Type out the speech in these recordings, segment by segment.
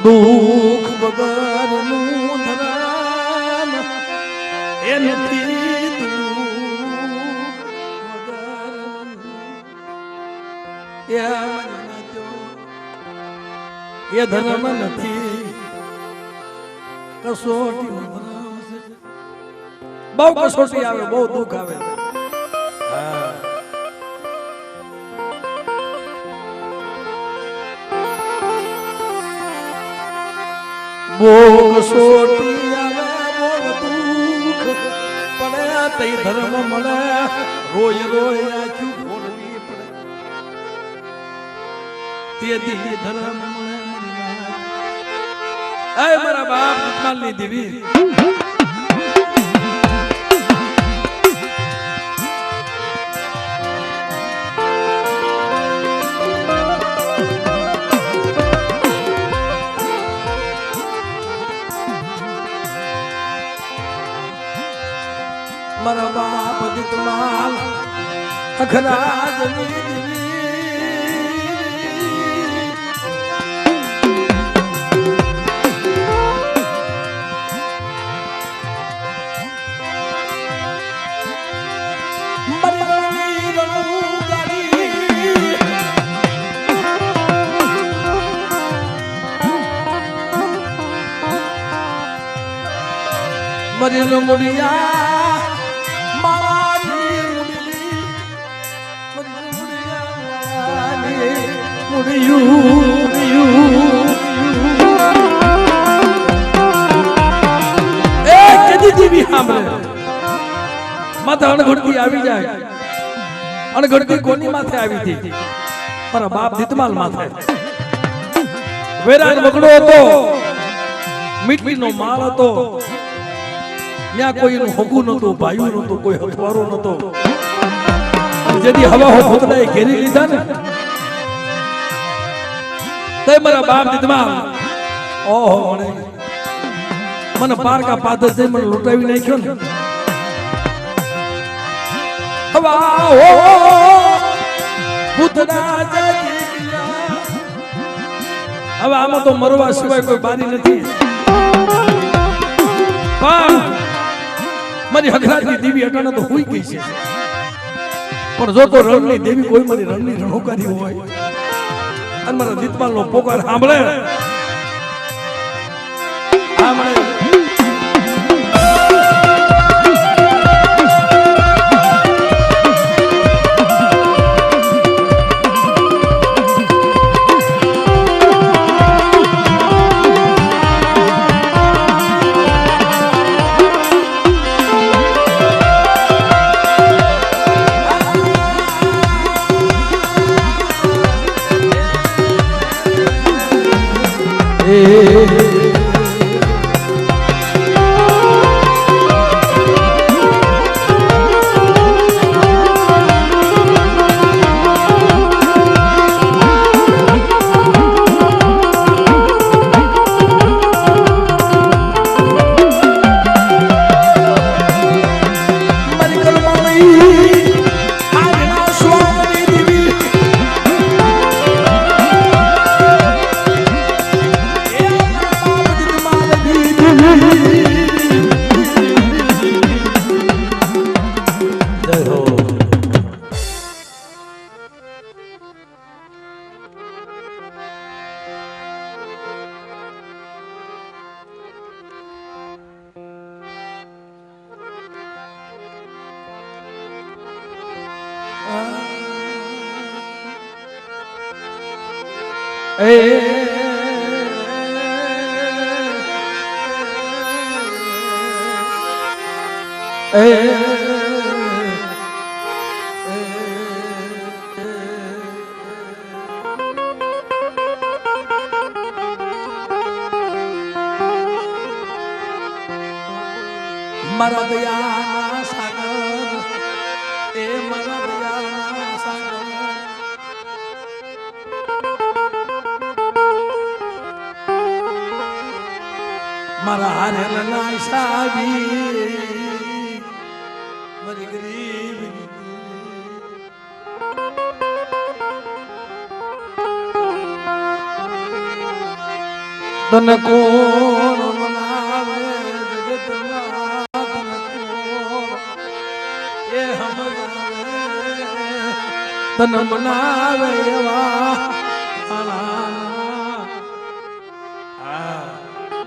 દુઃખ વગરનું ધરાન એ નથી દુઃખ વગર એ ધર્મ નથી કસોટી બહુ કસોટી આવે બહુ દુઃખ આવે બોગ સોટી આવે બોગ દુઃખ પડે તઈ ધર્મ મળે રોય રોય આખું બોલવી પડે તેથી ધર્મ મળે એ મારા બાપ જતમાલની દેવી મારા બાપ જતમાલ અખરાજ મરીનો મુડિયા માથે અણઘડતી આવી જાય અણઘડતી કોની માથે આવી હતી મારા બાપ જતમાલ માથે વેરાન વગડો હતો મીઠીનો માળ હતો ત્યાં કોઈનું હગું નતું ભાઈયું નતું કોઈ હથવારો નતો જેથી હવા હો ભૂતડાએ ઘેરી લીધા ને તે મારા બાપ જતમાલ ઓહો મને પારકા પાદર જઈ મને લૂંટાવી નાખ્યો ને હવા હો ભૂતડા હવે આમાં તો મરવા સિવાય કોઈ બારી નથી પણ મારી હકરાજની દેવી અટાણા તો હોઈ ગઈ છે પણ જો તો રણની દેવી કોઈ મારી રણની રણોકારી હોય અને મારા જતમાલનો પોકાર સાંભળે મારા દયાના સાગર એ મારા દયાના સાગર મારા હારેલના સાવી મારી ગરીબ તન કોણ મનાવે જગતમાં તન કોણ એ હમણાવે તન મનાવે એવા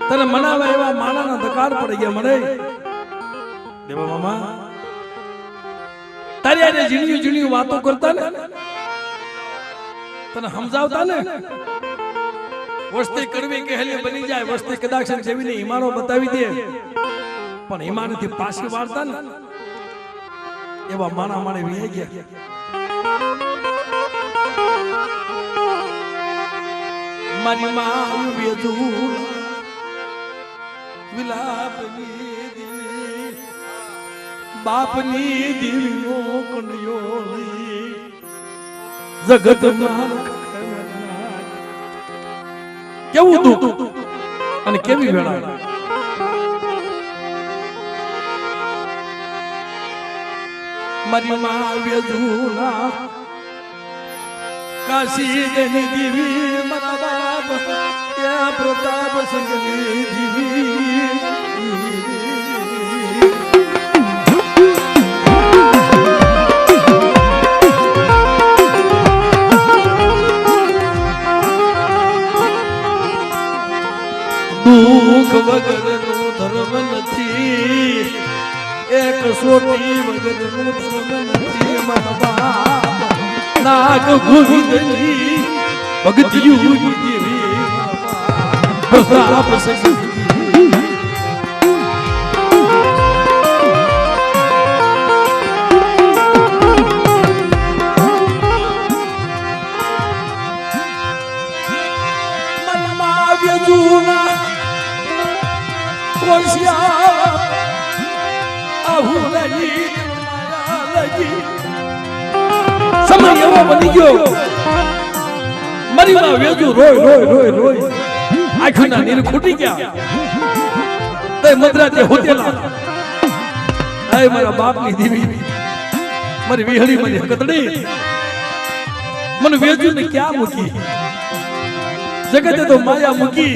તને મનાવે એવા માણાના ધકાર પડી ગયા મને દેવા મામા તારી આને ઝીણી ઝીણી વાતો કરતા ને તને સમજાવતા ને વસ્તી કડવી કહેલી બની જાય વસ્તી કદાચ જેવી ને ઈમાનો બતાવી દે પણ ઈમાનથી પાછી વાળતા ને એવા માણા માણે વી ગયા મારી માં વેદું વિલાપની દીવી બાપની દીવીનો કણિયોળી જગતમાં કેવું દુઃખ અને કેવી વેળા મારી માં વેદુના કાશી દેની દીવી મારા બાપ યા પ્રતાપ સિંહની દીવી દુઃખ વગરનો ધર્મ નથી એક સોટી વગરનો ધર્મ નથી મારા બાપ નાગ ગોવિંદની ભગતિયું દેવી પ્રતાપ સિંહ મનમાં વ્યજુના કોશિયા આવું લગી માયા લગી સમય એવો બની ગયો મારી માં વેજુ રોય આંખના નીર ખૂટી ગયા તે મદ્રાજે હોતેલા એ મારા બાપની દીવી મારી વિહળી મારી હકતડી મને વેજુ ને ક્યાં મૂકી જગતે તો માયા મૂકી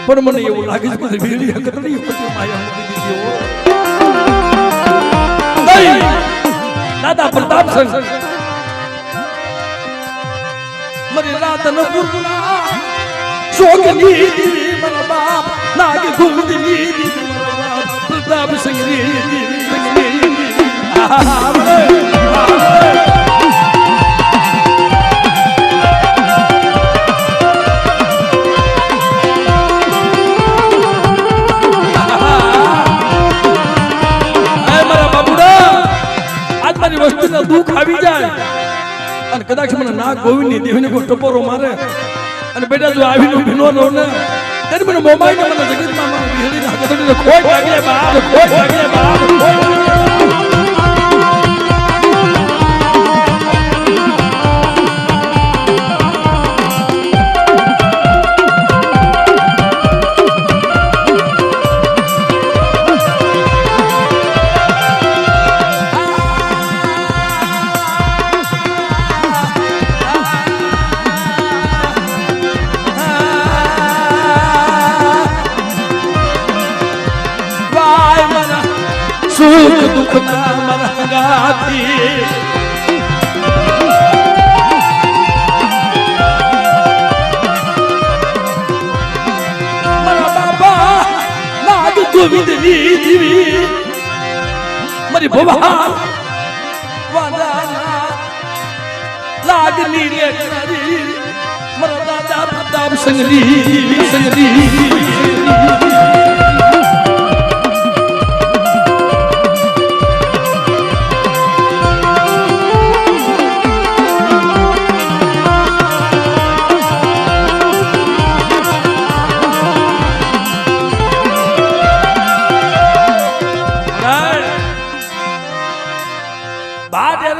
પણ મને એવું લાગે છે મારી વિહળી હકતડી હોતી માયા મૂકી દીધી દાદા પ્રતાપ સિંહ મારી રાતન પૂર્ણા શોકની દીવી મારા બાપ નાગ ગોવિંદની દીવી મારા બાપ પ્રતાપ સિંહની દીવી વસ્તુના દુઃખ આવી જાય અને કદાચ મને ના ગોવિંદની દેવીને કોઈ ટપોરો મારે અને બેટા જો આવીને ભીનો રહો ને ત્યારે મને મોબાઈલ મને જગતમાં મારી વિહળીના હકતડીને ખોટ લાગે બાપ ખોટ લાગે બાપ સુખ દુઃખ ના મારા ગાતી મારા બાપા નાગ ગોવિંદની દીવી મારી ભવા વાદાના લાગની રે કરી મારા દાદા પ્રતાપ સંગરી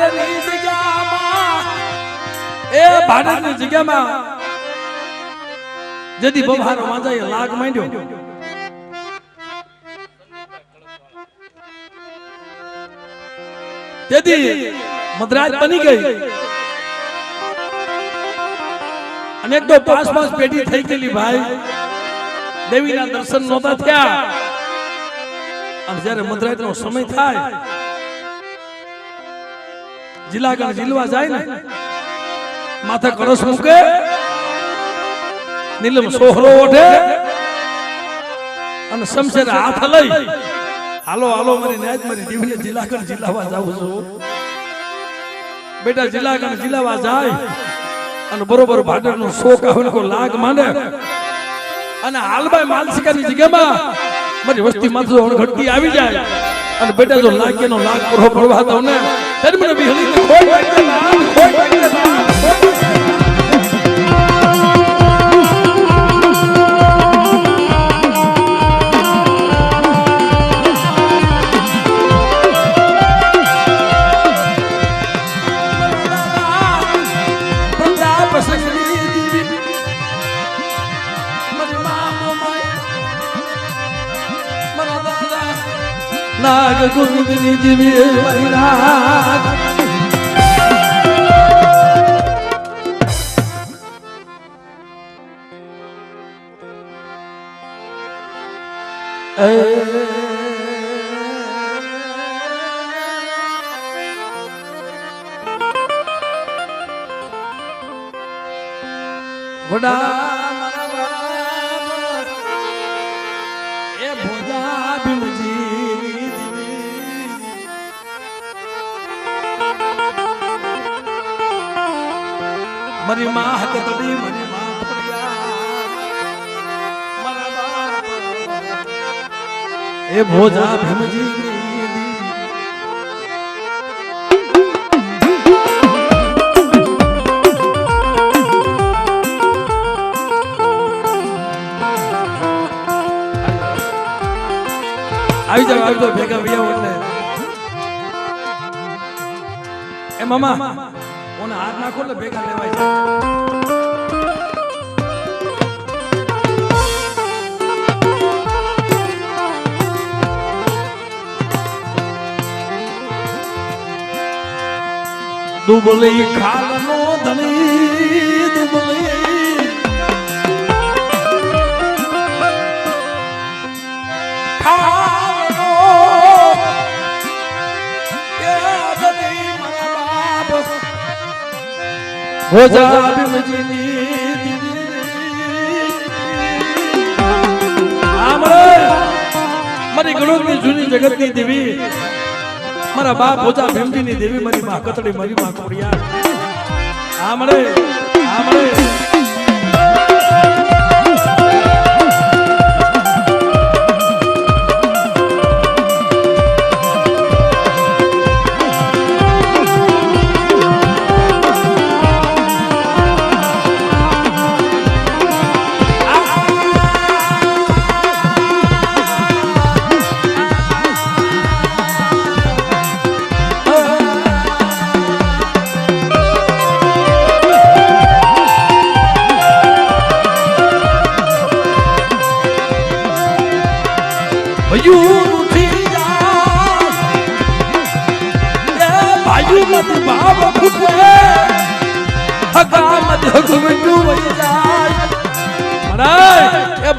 ભાડેની જગ્યામાં એ ભાડેની જગ્યામાં જદી બહાર વાંજાય લાગ માંડ્યો તેથી મદ્રાજ બની ગઈ અને એક તો પાંચ પેઢી થઈ ગયેલી ભાઈ દેવીના દર્શન નહોતા થયા અને જ્યારે મદ્રાજ નો સમય થાય જિલ્લાગણ જીલવા જાય ને માથે કળશ મૂકે નીલમ સોહરો ઓઢે અને શમશેર હાથ લઈ હાલો હાલો મારી ન્યાજ મારી દીવીને જિલ્લાગણ જીલાવા જાઉં છું બેટા જિલ્લાગણ જીલાવા જાય અને બરોબર ભાડરનો શોક આવે કો લાગ માંડે અને હાલભાઈ માલસિકાની જગ્યામાં મારી વસ્તી માં જો ઘટતી આવી જાય અને બેટા જો લાગ્યનો લાગ પૂરો પડવા દઉં ને ત્યારે મને બિહલી ખોઈ વાગે લાગ ખોઈ વાગે લાગ નાગ ગોવિંદની જીવી મારી નાગ વડા એ ભોજા ભીમજી મારી માં હકતડી મારી માં ફળિયા મારા બાપ એ ભોજા ભીમજી આવી જાવ ભેગા ભૈયા એટલે એ મામા ઓને હાથ નાખો એટલે ભેગા લેવાય છે દુબલી ખાલનો ધણી દુબલી ભોજા ભીમજીની મારી ગણોદની જૂની જગતની દેવી મારા બાપ ભોજા ભીમજીની દેવી મારી માં કતડી મારી માં ખોડિયાર આમળે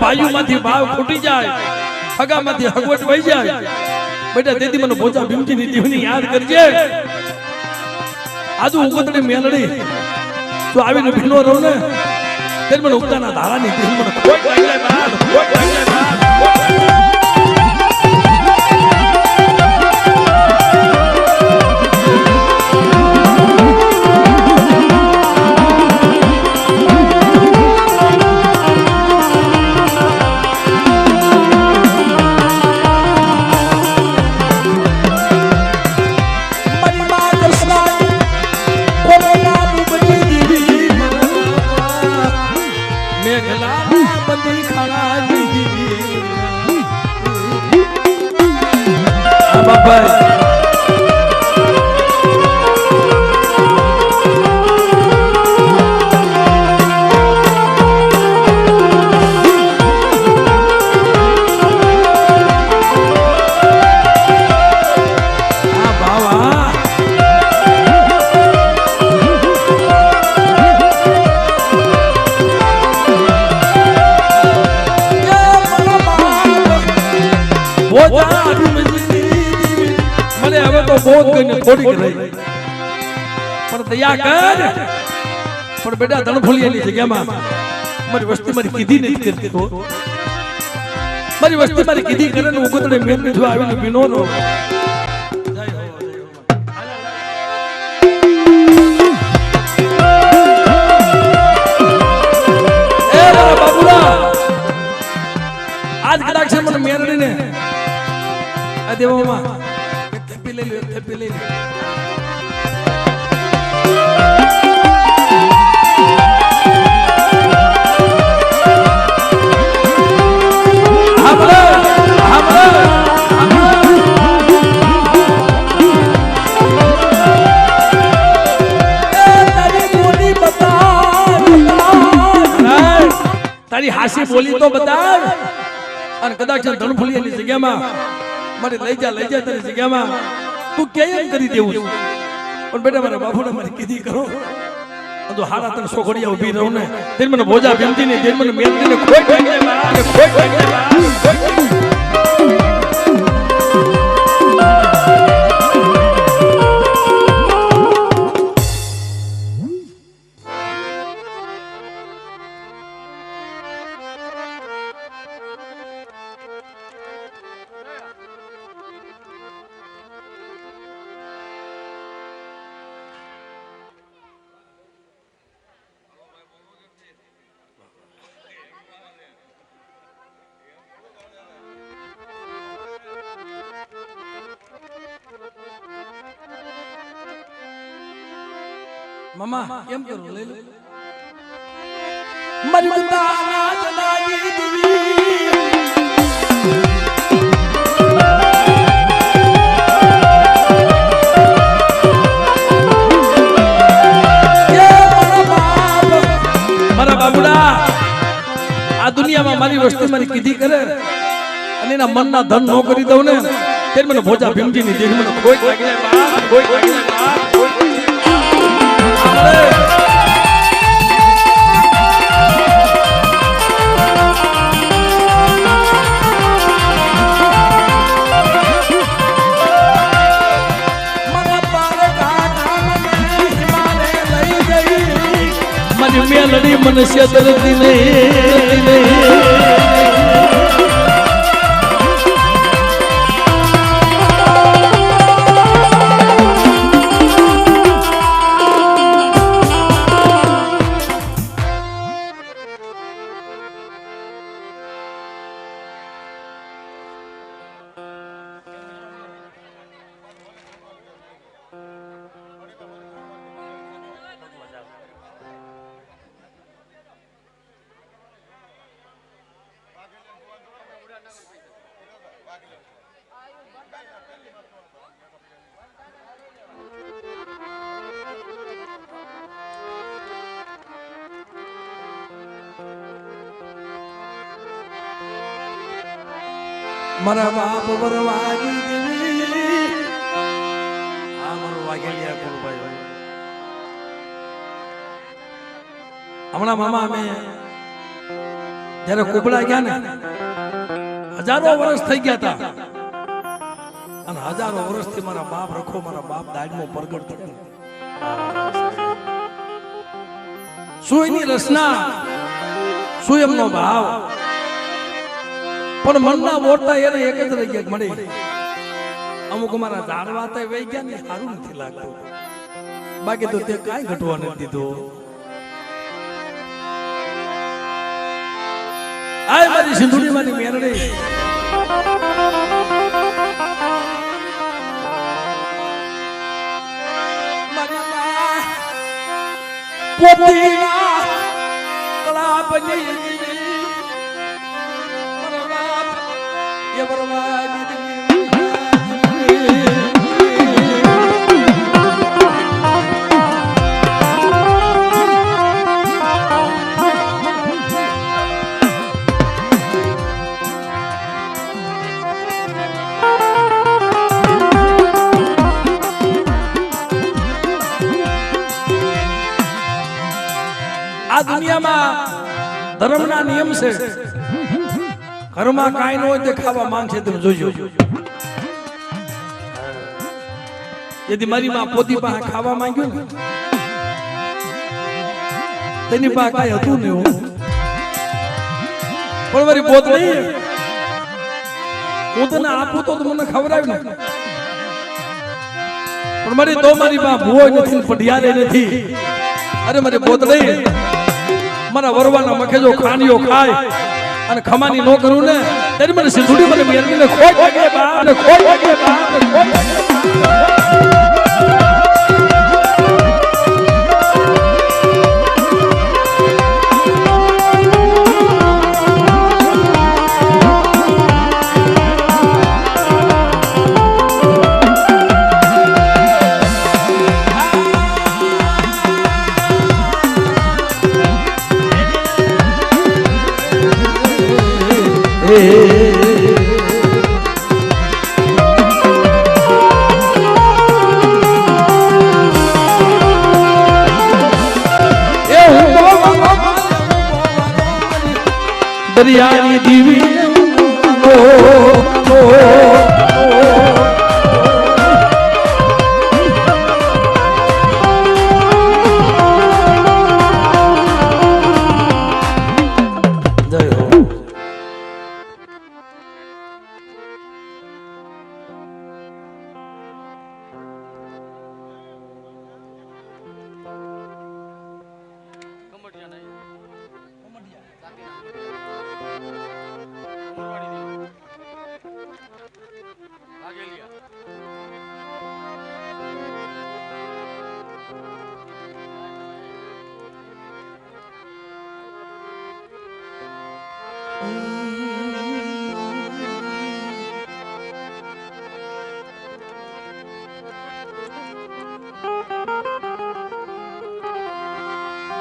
ભાઈઓમાંથી ભાવ ખૂટી જાય હગામાંથી હગવટ વહી જાય બેટા તેથી મને ભોજા ભીમજીની દેવની યાદ કરજે આજુ ઉગતડી મેલડી તો આવીને ભીનો રહું ને ત્યારે મને ઉગતાના ધારાની દેવ મને ખોટ લાગી જાય બાદ ખોટ લાગી જાય બાદ જા અભિમજી મને હવે તો બહુ કઈને થોડીક રહી પણ દયા કર પણ બેટા ધણફુલિયાની જગ્યામાં મારી વસ્તી મારી કીધી નથી કરતી તો મારી વસ્તી મારી કીધી કરે ને ઉગતડે મેં જો આવીને વિનોનો આજ કદાચ છે મને મેરડીને આ દેવામાં એક થેપી લઈ લો એક થેપી લઈ લો તારી હાસી બોલી તો બતાવ અને કદાચ ધણફુલિયાની જગ્યામાં મારે લઈ જા તારી જગ્યામાં તું કેમ કરી દેવું પણ બેટા મારા બાપુને મારી કીધી કરો તો હારા તને સોખડિયા ઊભી રહું ને તે મને ભોજા ભીમતી ને તે મને મેલતીને ખોટ વાગી જાય ખોટ વાગી જાય મામા કેમ કરું લઈ લો મારી બતાના જલાઈ દીવી મારા બાબુડા આ દુનિયામાં મારી વસ્તી મારી કીધી કરે અને એના મનના ધન ન કરી દઉં ને તે મને ભોજા ભીમજીની દેખ મને ખોટ લાગી જાય બા ખોટ લાગી જાય બા મેલડી મનુષ્ય દરદી નહીં મારા બાપ વરવાગી દેવી આ મારો વાગેલિયા કોલભાઈ હમણાં મામા અમે જ્યારે કુબડા ગયા ને હજારો વર્ષ થઈ ગયા હતા અને હજારો વર્ષથી મારા બાપ રખો મારા બાપ દાડમાં પ્રગટ થયો શું એની રચના શું એમનો ભાવ પણ મનના મોટા એને એક જ રહી ગયા મળી અમુક મારા ઝાડવા તો વહી ગયા ને સારું નથી લાગતું બાકી તો તે કાંઈ ઘટવા નથી દીધું આ મારી સિંધુડી મારી મેરડી પોતીના કળા બની આ દુનિયામાં ધર્મના નિયમ છે ઘરમાં કાંઈ ન હોય તે ખાવા માંગશે તમે જોજો જેથી મારી માં પોતી પાસે ખાવા માંગ્યું ને તેની પાસે કાંઈ હતું નહીં પણ મારી પોત નહીં હું તને આપું તો મને ખવડાવી ને પણ મારી તો મારી પાસે ભૂવો નથી પઢિયારે નથી અરે મારી પોત નહીં મારા વરવાના મખે જો ખાનીઓ ખાય અને ખમાની નો કરું ને ત્યારે મને સિંધુડી મને મેરવીને ખોટ લાગે બા ને ખોટ લાગે બા ને ખોટ લાગે દરિયાની દીવી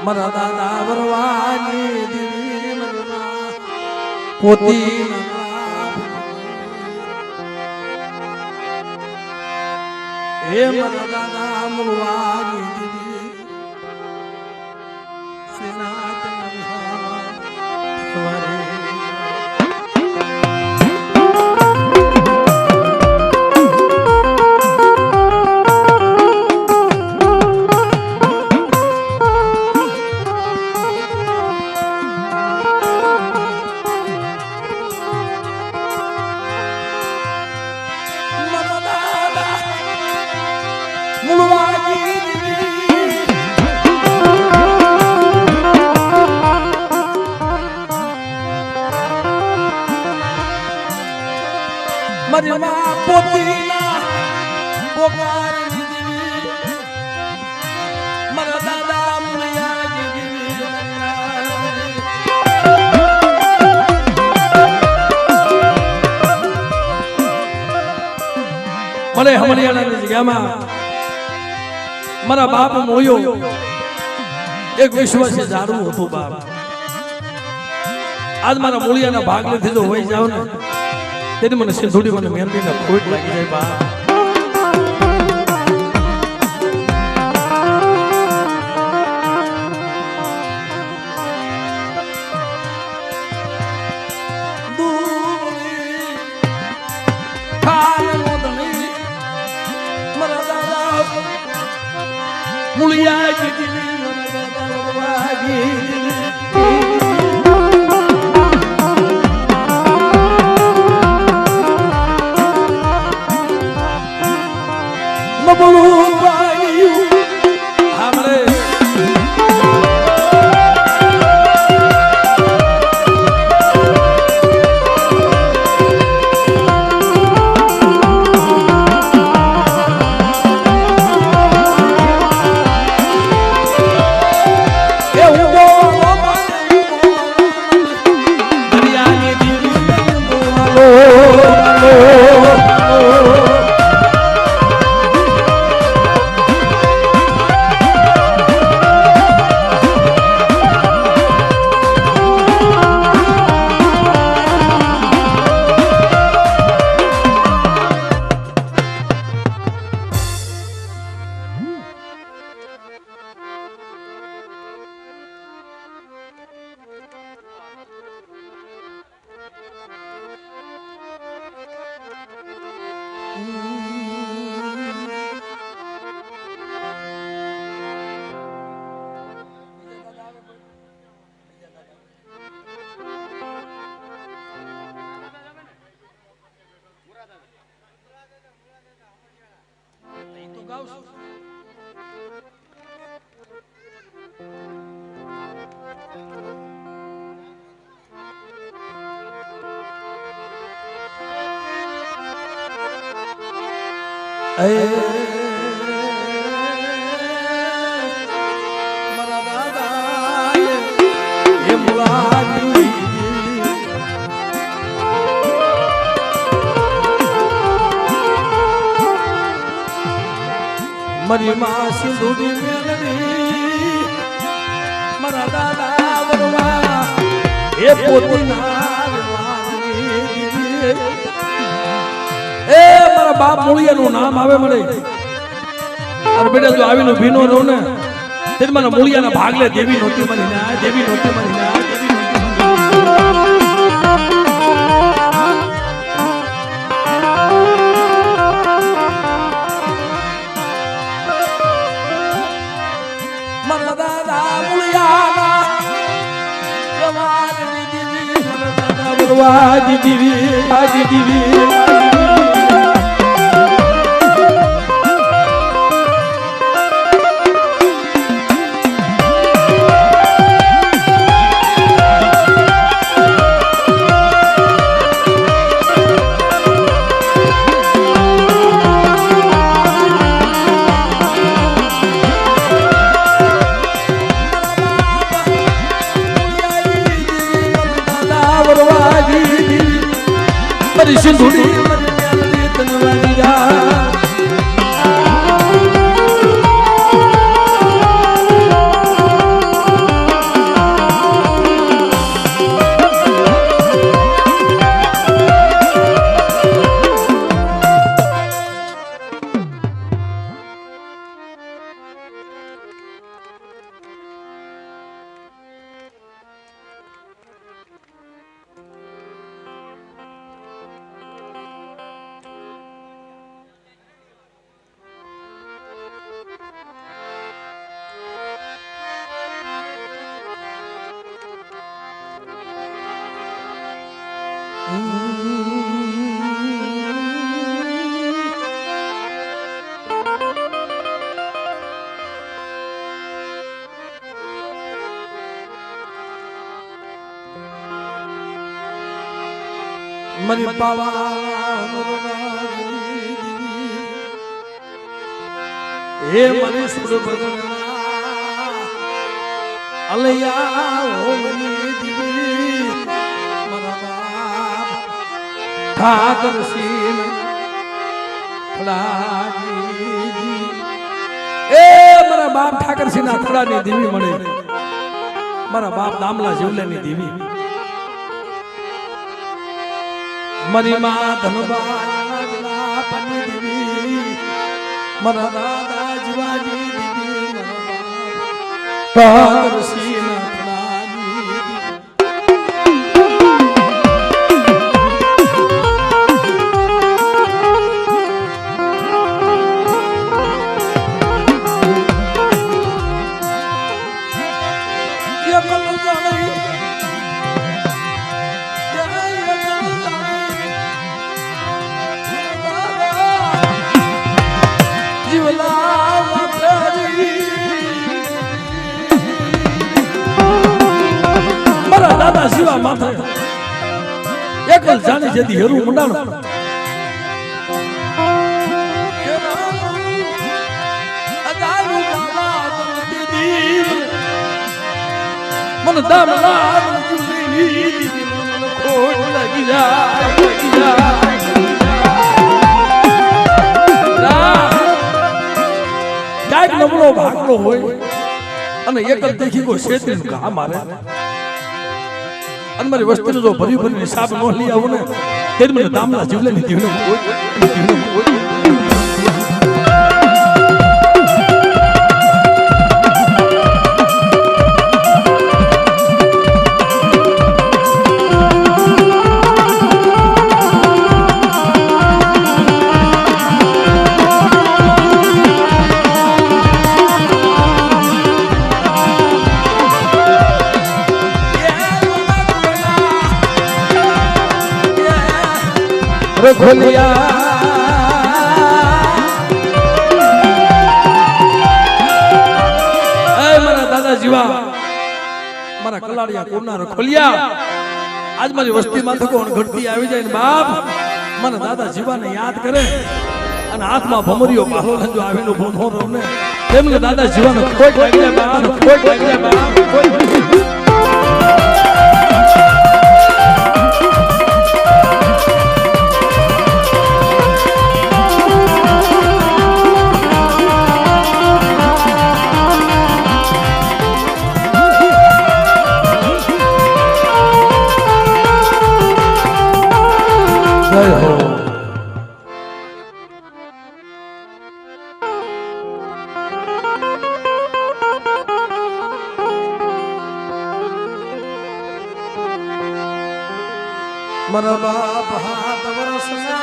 મારા દાદા વરવાની દીવી મનમાં પોતી હે મારા દાદા મુરવાની દીવી શ્રીનાથ મારી માં પોતીના પોકારી દીવી મારા દાદા મુનિયા દીવી મને હમણિયાની જગ્યામાં મારા બાપ મોયો એક વિશ્વાસી ઝાડવું હતું બાપ આજ મારા મૂળિયાના ભાગ નથી જો હોઈ જાવ ને તેની મને સિંધુડી મને મેરવીને ખોટ લાગી જાય બા મૂળિયા મારા દાદા એ મુલાજી મારી માં સિંધુડી મેલડી મારા દાદા વરવા એ પોતીના એ મારા બાપ મૂળિયાનું નામ આવે મળે અને બેટા જો આવીને ભીનો રહું ને તે મને મૂળિયાના ભાગલે દેવી નહોતી મળી ના દેવી નહોતી મળી ના દેવી મારા દાદા મૂળિયાના જવાની દીવી મારા દાદા બરવાજી દીવી આજી દીવી સિંધુડી મરી હે મરી સુર બગના અલયા ઓમની દીવી મારા બાપ ઠાકર સિંહ ફળાજી એ મારા બાપ ઠાકર સિંહ ના થડાની દીવી મળે મારા બાપ દામલા જીવલેની દીવી મરી માં ધનબાના પની દીવી મારા દાદા જીવાજી દીવી મારા બાપ સિંહ દાદા શિવા માથે એકલ જાણી જેથી હેરું મુંડાણો મને દામલા ખોટ લાગી જાય ક્યાંક નબળો ભાગલો હોય અને એકલ દેખી કોઈ શેત્રી કા મારે અને મારી વસ્તુનો જો ભરી ભરી હિસાબ ન લઈ આવું ને તે મને દામલા જીવલેની દીવનો ખોલિયા મારા દાદા જીવા મારા કલાડિયા કોનાર ખોલિયા આજ મારી વસ્તી માં થકો ઘટતી આવી જાય ને બાપ મને દાદા જીવાને યાદ કરે અને હાથમાં ભમરીઓ પાહો લંજો આવીનો ભોંધો રવને તેમને દાદા જીવાનો કોઈ લાગ્યા બા કોઈ લાગ્યા બા કોઈ મારા બાપ હાથ વરસના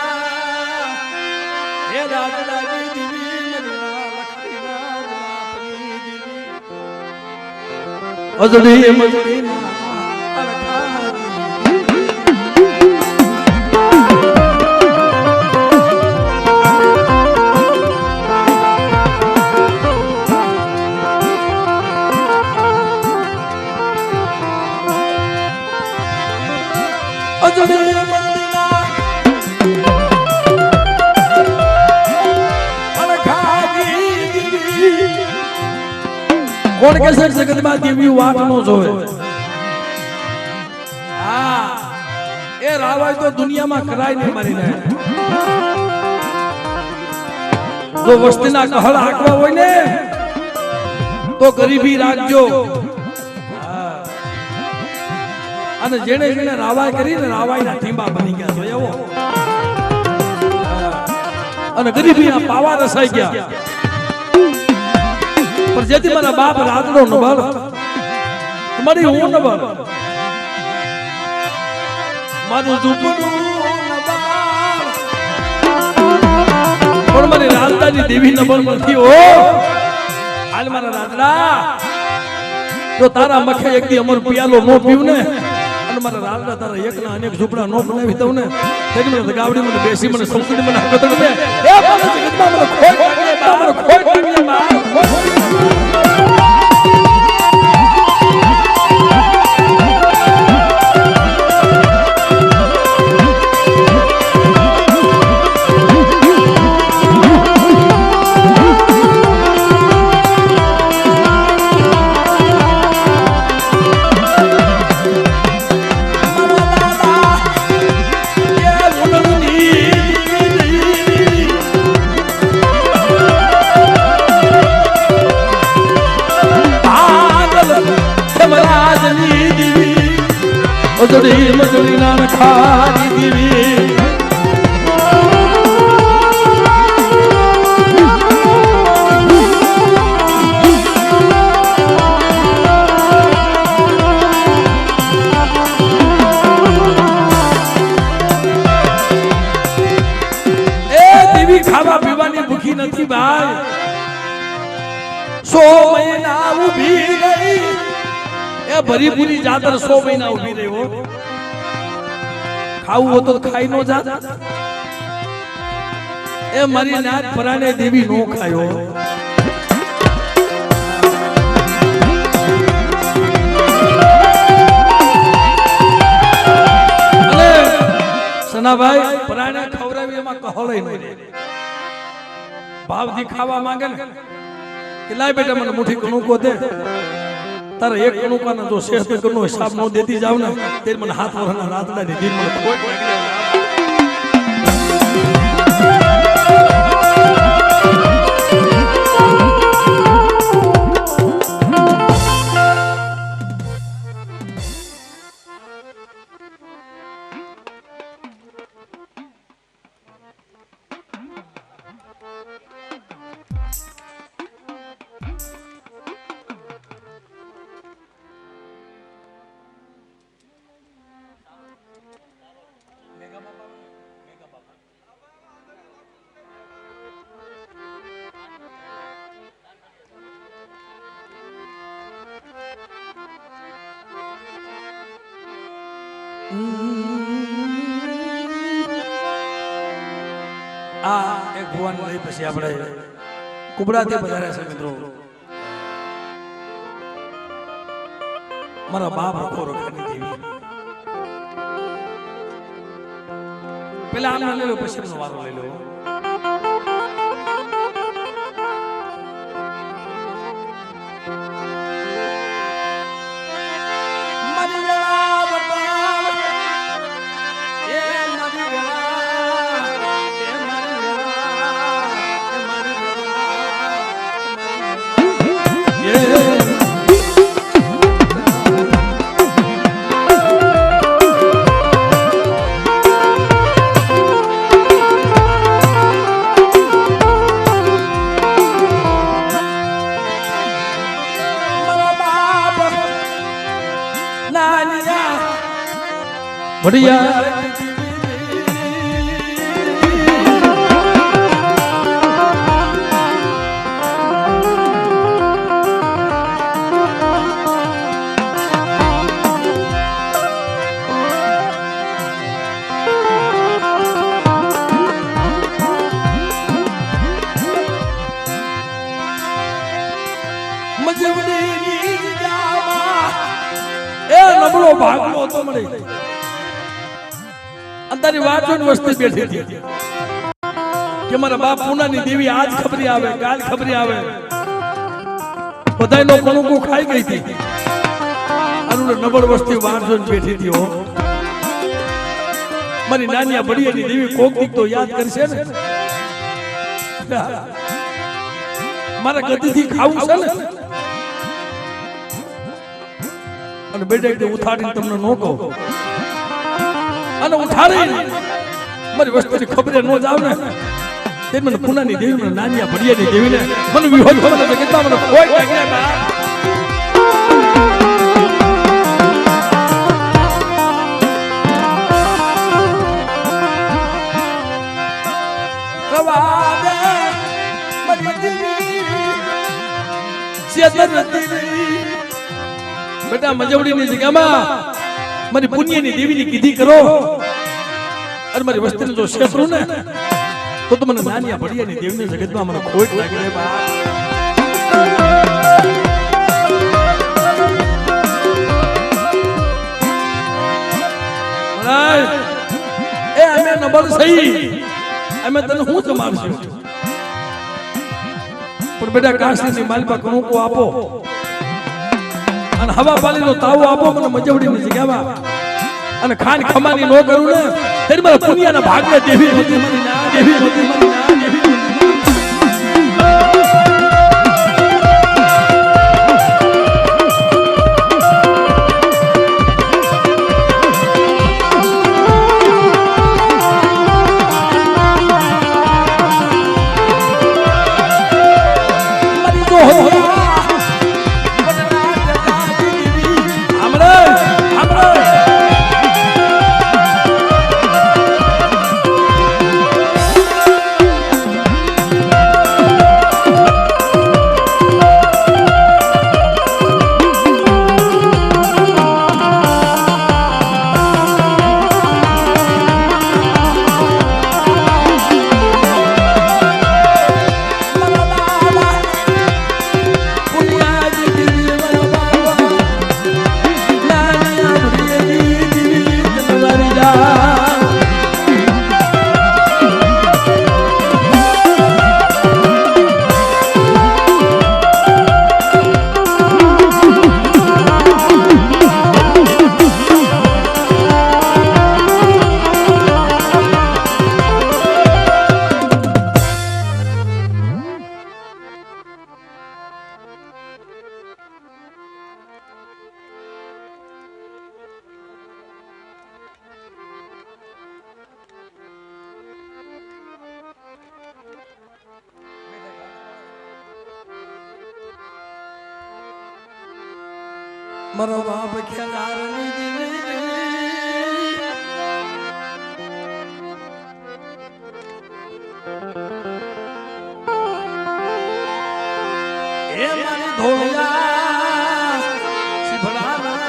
હે રાજરાજી દીવી મરના લખીના લાપની દીવી અજડી મજડીના કોણ કે સર જગતમાં દેવી વાત નો જોવે હા એ રાવાય તો દુનિયામાં કરાય નહીં મારી ને જો વસ્તીના કહળ હાકવા હોય ને તો ગરીબી રાખજો અને જેને જેને રાવાય કરીને રાવાયના ટીંબા બની ગયા છે એવો અને ગરીબીના પાવા રસાઈ ગયા પણ જેથી મારા બાપ રાતડો નબળ તમારી હું નબળ મારું ઝૂંપડું પણ મારી રાતડાની દેવી નબળ નથી હો હાલ મારા રાતડા જો તારા મખે એક દી અમર પિયાલો નો પીવું ને અને મારા રાતડા તારા એકના અનેક ઝૂંપડા નો બનાવી દઉં ને તેની મને ગાવડી મને બેસી મને સંકડી મને હકતડ દે એ મને જગતમાં મને ખોટ લાગે બા મને ખોટ લાગે બા મજડી મજડી ના ખારી દીવી એ દીવી ખાવા પીવાની ભૂખી નથી ભાઈ 100 મહિના ઊભી ગઈ એ ભરી પૂરી જાતર 100 મહિના ઊભી રહ્યો ખાવું હો તો ખાઈ નો જાત એ મારી નાત પરાણે દેવી નો ખાયો અલે સનાભાઈ પરાણે ખવરાવી એમાં કહળે નો ભાવથી ખાવા માંગે ને કે લાય બેટા મને મુઠ્ઠી કણું કો દે તારે એક કણુકાના જો 6 કણનો હિસાબ નો દેતી જાવ ને તે મને હાથ વરના રાતડા ની દિન મને ખોટ લાગી આ એક ભુવન લઈ પછી આપણે કુબડાથી વધારે છે મિત્રો મારા બાપ આખો રખાની દેવી પેલા આમને લઈ લો પછી એમનો વારો લઈ લો વડિયા નબળો ભાગલો હતો મને અંતારી વાચન વસ્તી બેઠી હતી કે મારા બાપ પૂનાની દેવી આજ ખબરી આવે કાલ ખબરી આવે બધાયનો કણુકો ખાઈ ગઈ હતી આનું નબળ વસ્તી વાચન બેઠી હતી હો મારી નાની બડિયાની દેવી કોક દીક તો યાદ કરશે ને મારા ગતિથી ખાવું છે ને અને બેટા ઉઠાડીને તમને નો કહું અને ઉઠાડી મારી વસ્તુની ખબરે નો જાવ ને તે મને પૂનાની દેવી મને નાનિયા ભડિયાની દેવીને મને વિહોલ ખબર કે કેટલા મને કોઈ કાંઈ બેટા મજવડીની જગ્યામાં મારી પુણ્યની દેવીની કીધી કરો અને મારી વસ્તીને જો શેતરું ને તો મને નાનિયા ભડિયાની દેવીની જગતમાં મને ખોટ લાગી રે બા એ અમે નબળ સહી અમે તને હું જમાડશું પણ બેટા કાશીની માલપા કણુકો આપો અને હવા પાલીનો તાવો આપો મને મજવડીની જગ્યામાં અને ખાન ખમાની નો કરું ને તેરી મારા પુનિયાના ભાગને દેવી હતી મારી ના દેવી હતી મારી ના દેવી મારો બાપ ખેલારની દીવી એ મારી ધોળિયા શિભડાના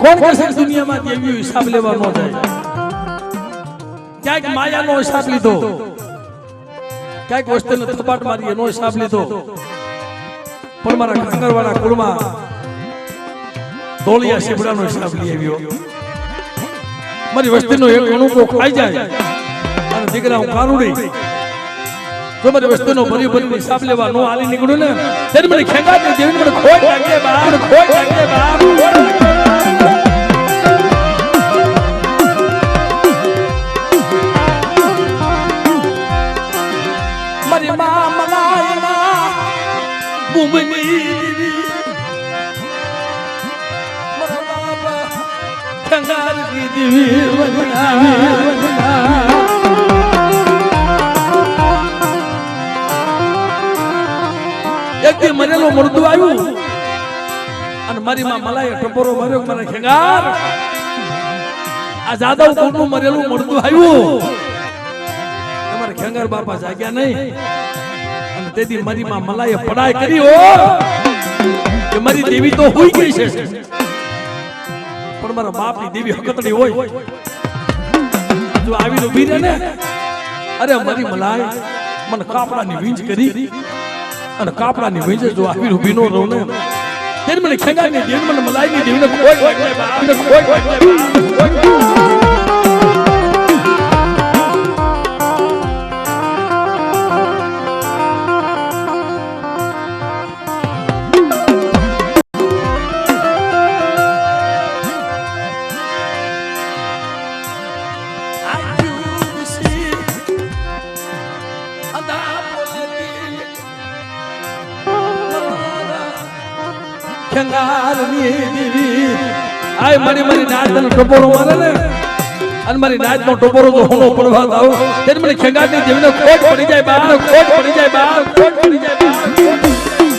કોણ કશે દુનિયામાં દેવીઓ હિસાબ લેવા ન જાય ક્યાંક માયાનો હિસાબ લીધો ક્યાંક વસ્તુને થપાટ મારી એનો હિસાબ લીધો પણ મારા ખાંગરવાળા કુળમાં ધોળિયા શિબડાનો હિસાબ લઈ આવ્યો મારી વસ્તીનો એક અણુકો ખાઈ જાય અને દીકરા હું કાનુડી જો મારી વસ્તીનો ભરી ભરી હિસાબ લેવા નો આલી નીકળ્યો ને ત્યારે મને ખેંગા દે દેવી મને ખોટ લાગે બાપ ખોટ લાગે બાપ મારી મા મલાયના બુમની ખેંગારી દેવી એકથી મરેલો મરદું આવ્યું અને મારી માં મલાએ ટપોરો માર્યો મને ખેંગાર આ જાદવ કોનું મરેલું મરદું આવ્યું તમારે ખેંગાર બાપા જાગ્યા નહીં અને તેથી મારી માં મલાએ પડાઈ કરી હો કે મારી દેવી તો હોઈ ગઈ છે પણ મારા બાપની દેવી હકતડી હોય જો આવીને ઊભી રહે ને અરે મારી મલાઈ મને કાપડાની વીંજ કરી અને કાપડાની વીંજે જો આવીને ઊભી નો રહું ને તેને મને ખેંગાની દેવી મને મલાઈની દેવીને કોઈ ખેંગારની દેવી આય મારી નાચનો ટપોરો મારે ને અને મારી નાચનો ટપોરો જો હોનો પડવા દાવ તેને મને ખેંગારની દેવીને ખોટ પડી જાય બા ખોટ પડી જાય બા ખોટ પડી જાય બા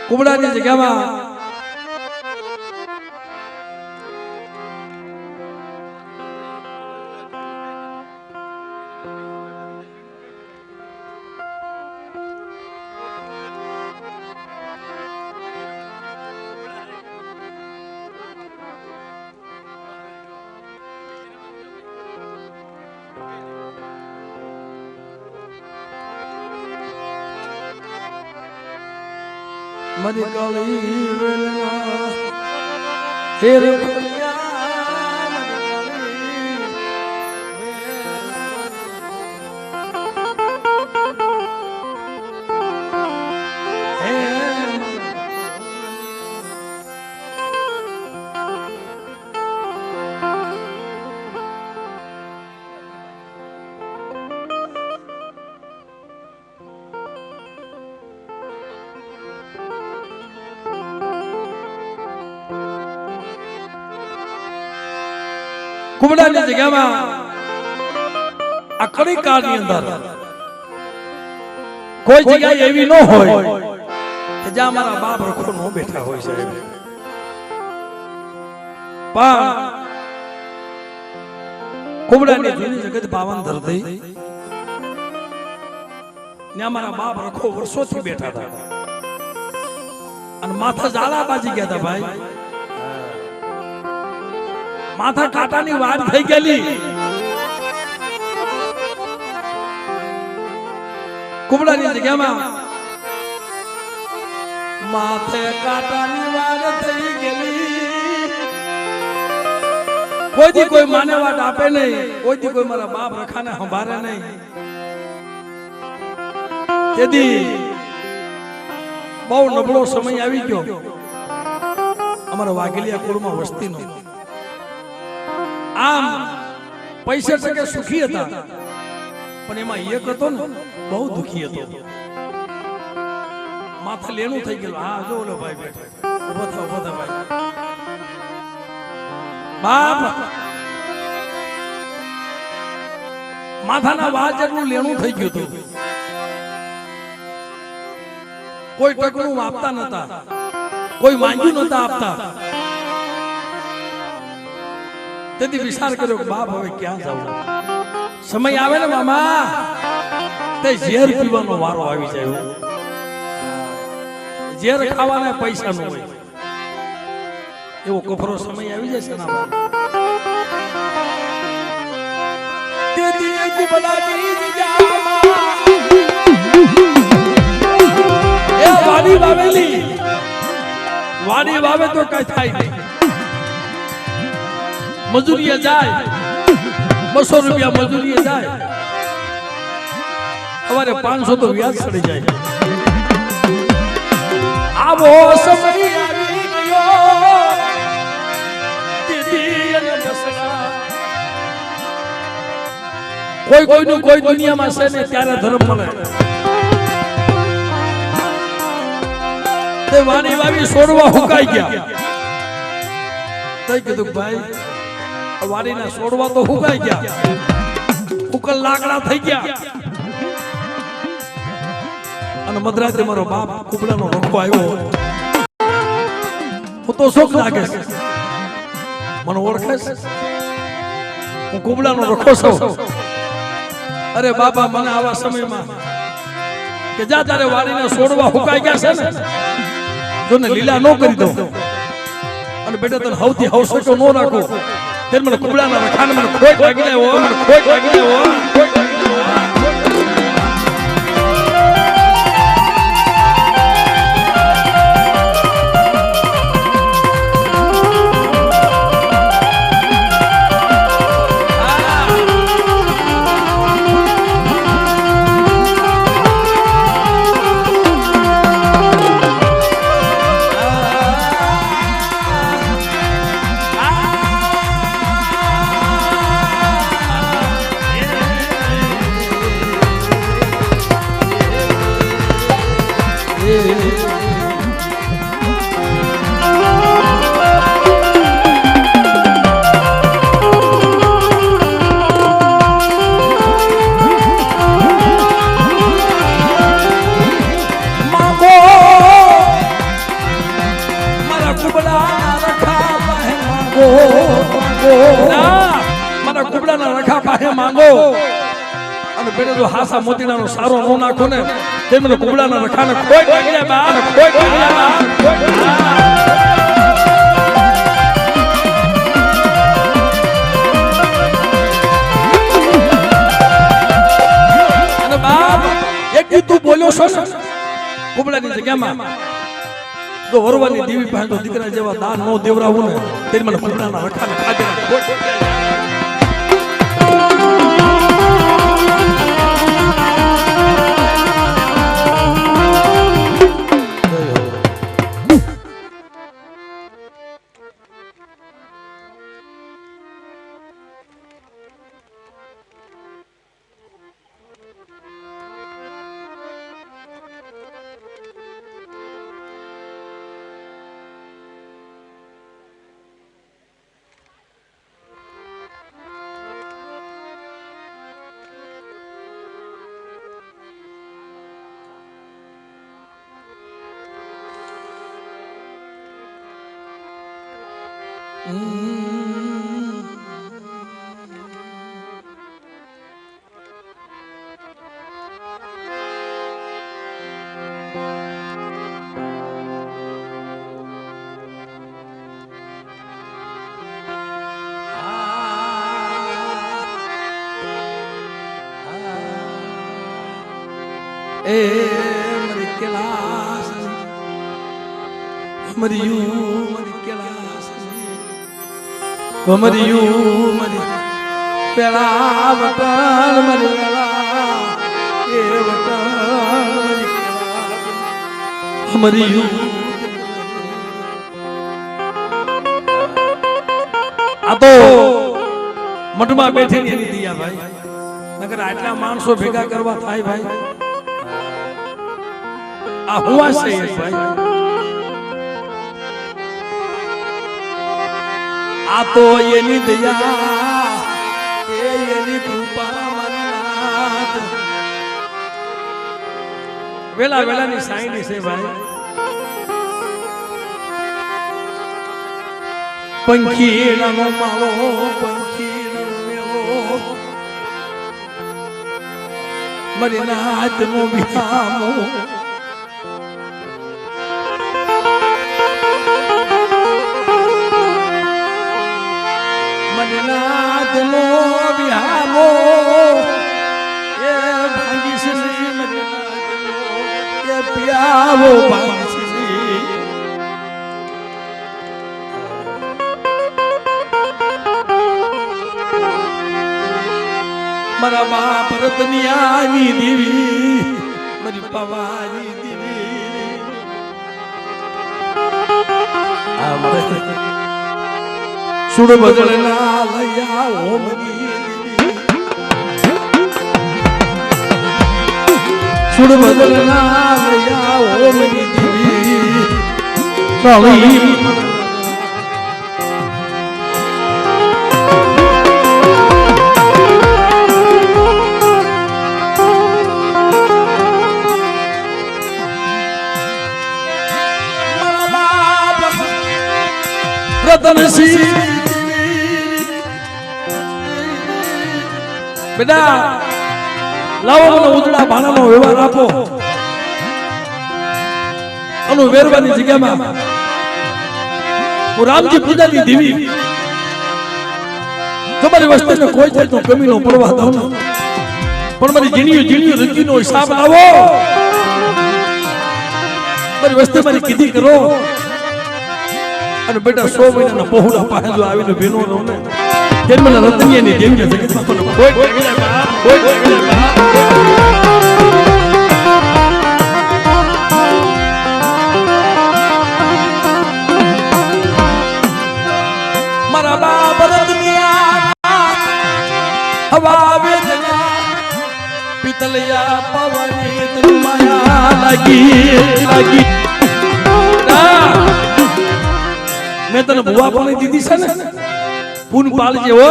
કુબડાની જગ્યામાં મરી ગળી વેલા હેર કુબડાની જગ્યામાં આ કડી કાળની અંદર કોઈ જગ્યા એવી ન હોય કે જ્યાં મારા બાપ રખો નો બેઠા હોય સાહેબ પણ કુબડાની જૂની જગત પાવન ધરતી ત્યાં મારા બાપ રખો વર્ષોથી બેઠા હતા અને માથા ઝાલા બાજી ગયા હતા ભાઈ માથા કાંટાની વાર થઈ ગયેલી કુબડાની જગ્યામાં માથે કાંટાની વાર થઈ ગયેલી. કોઈથી કોઈ માને વાત આપે નહીં, કોઈથી કોઈ મારા બાપ રખાને સંભાળે નહીં. તેથી બહુ નબળો સમય આવી ગયો અમારા વાઘેલિયા કુળમાં વસ્તીનો. આમ પૈસા ટકે સુખી હતા, પણ એમાં એક હતો ને બહુ દુખી હતો. માથે લેણું થઈ ગયેલું. હા જો ઓલો ભાઈ બેઠો, ઉભો થા ભાઈ. બાપ માથાના વાળ જેટલું લેણું થઈ ગયું હતું. કોઈ ટકનું આપતા નતા, કોઈ માંગ્યું નતા આપતા. તેથી વિચાર કર્યો કે બાપ હવે ક્યાં જવું. સમય આવે ને મામા તે ઝેર પીવાનો વારો આવી જાય. ઝેર ખાવાના પૈસા ન હોય એવો કફરો સમય આવી જાય છે ના. તેથી કુબલાની જગ્યામાં એ વાડી વાવેલી. વાડી વાવે તો કઈ થાય નહીં. મજૂરીએ જાય, 200 રૂપિયા મજૂરીએ જાય, સવારે 500 તો વ્યાજ ચડી જાય. આવો સમય આવી ગયો દીદી અને બસડા. કોઈ કોઈનું કોઈ દુનિયામાં છે ને ત્યારે ધર્મ મળે. તે વાણી વાવી છોડવા હુકાઈ ગયા. તઈ કીધું ભાઈ વાડીના છોડવા તો હુકાઈ ગયા, ઉકલ લાકડા થઈ ગયા. અને મધરાત્રે મારો બાપ કુબડાનો રખો આવ્યો. હું તો શોખ લાગે છે, મને ઓળખે છે, હું કુબડાનો રખો છું. અરે બાપા મને આવા સમયમાં કે જા તારે વાડીના છોડવા હુકાઈ ગયા છે ને, જો ને લીલા ન કરી દો અને બેટા તને હવથી હવસેટો ન રાખો. તે મને કુબડાના રખાને મને ખોટ લાગી આવ્યો, મને ખોટ લાગી આવ્યો. મારા કુબડાના રખા પાસે માંગો. અને બેટે જો હાસા મોતીડાનો સારો નો નાખો ને તે મને કુબડાના રખાને ખોટ લાગી જાય બા, ખોટ લાગી જાય બા. અને બાપ એક દી તું બોલ્યો છો ને કુબડાની જગ્યામાં, જો વરવાની દેવી પાસે તો દીકરા જેવા દાન નો દેવરાવું ને તે મને કુબડાના રખાને ખાધે ખોટ લાગી જાય. એ મરી કેલાસ મરિયું મરી કેલાસ મરિયું મરી પેલા વતન મરી વેલા એ વતન મરી કેલાસ મરિયું આ તો મઠમાં બેઠેલી એની દિયા ભાઈ નકર આટલા માણસો ભેગા કરવા થાય ભાઈ આ હુવા છે ભાઈ આ તો એની દયા એની કૃપા મનાત વેલા વેલાની સાઈની છે ભાઈ પંખી નાનો માળો પંખી નાનો મેળો મરી નાથ નો વિહામો મરી નાથ નો વિહામો એ ભાગી શ્રી મરી નાથ નો એ પિયાવો ભાગી શ્રી મારા બાપ રતનિયાની દેવી મારી પવાની દેવી સુડ બદલના લયા ઓમની સુડ બદલના લયા ઓમની દેવી કાળી બેટા લાવો મને ઉજળા ભાણાનો વ્યવહાર આપો અને વેરવાની જગ્યામાં હું રામજી પૂજાની દેવી તમારી વસ્તુને કોઈ જાતનો કમીનો પડવા દઉં પણ મારી ઝીણીઓ રંગીનો હિસાબ લાવો મારી વસ્તુ મારી કીધી કરો અને બેટા 100 મહિનાના બહુડા પાહેલો આવીને ભીનો રહો ને તેમ મને રતનિયાની દેવીને જગતમાં કોઈ મારા બાપ રતનિયા હવા વેદના પિતલિયા પવની તુમાયા લાગી મેં તને ભુવા પણ દીધી છે ને પૂન પાલજે હો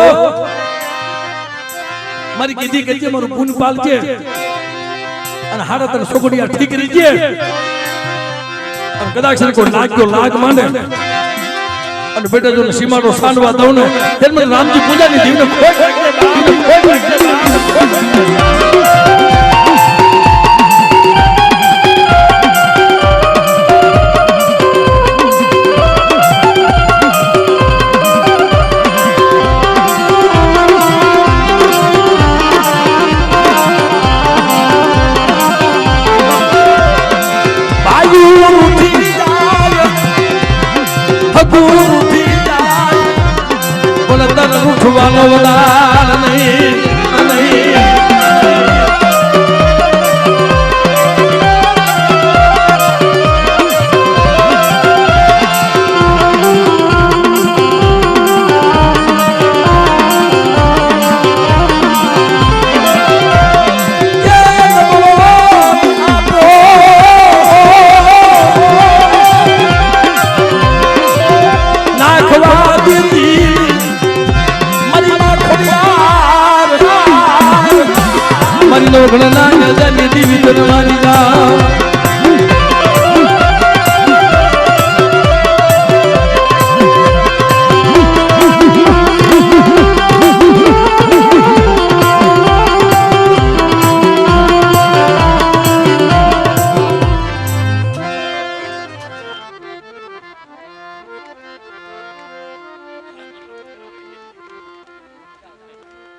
મારી કીધી કહેજે મારું પૂન પાલજે અને હારા તને સોગડિયા ઠીક રીજે અને કદાચ કોઈ લાગ માંડે અને બેટા જો સીમાડો સાંડવા દઉં ને ત્યારે મને રામજી પૂજાની દેવને ઉઠવાનો વડાર નહીં ઘણા દેવી તરવાની